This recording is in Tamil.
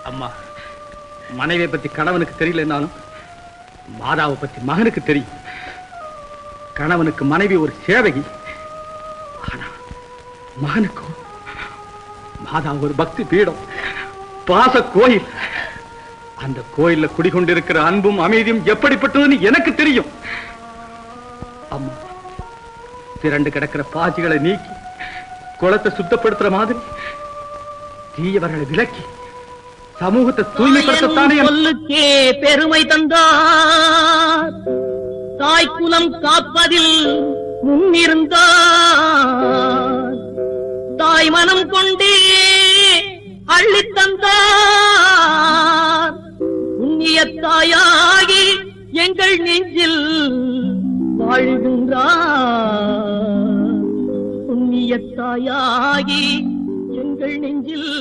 அம்மா, மனைவியை பத்தி கணவனுக்கு தெரியலனாலும் மாதாவை பத்தி மகனுக்கு தெரியும். கணவனுக்கு மனைவி ஒரு சேவகி, ஆனா மகனுக்கும் மாதா ஒரு பக்தி பீடம், பாச கோயில். அந்த கோயில்ல குடிகொண்டிருக்கிற அன்பும் அமைதியும் எப்படிப்பட்டதுன்னு எனக்கு தெரியும். அம்மா, திரண்டு கிடக்கிற பாசிகளை நீக்கி குளத்தை சுத்தப்படுத்துற மாதிரி தீயவர்களை விலக்கி சமூகத்தை தூய்மைப்படுத்தத்தானே சொல்லுக்கே பெருமை தந்தார். தாய்க்குலம் காப்பதில் முன்னிருந்தார். தாய் மனம் கொண்டே அள்ளித் தந்தார். புண்ணிய தாயாகி எங்கள் நெஞ்சில் வாழ்கின்றார். புண்ணிய தாயாகி எங்கள் நெஞ்சில்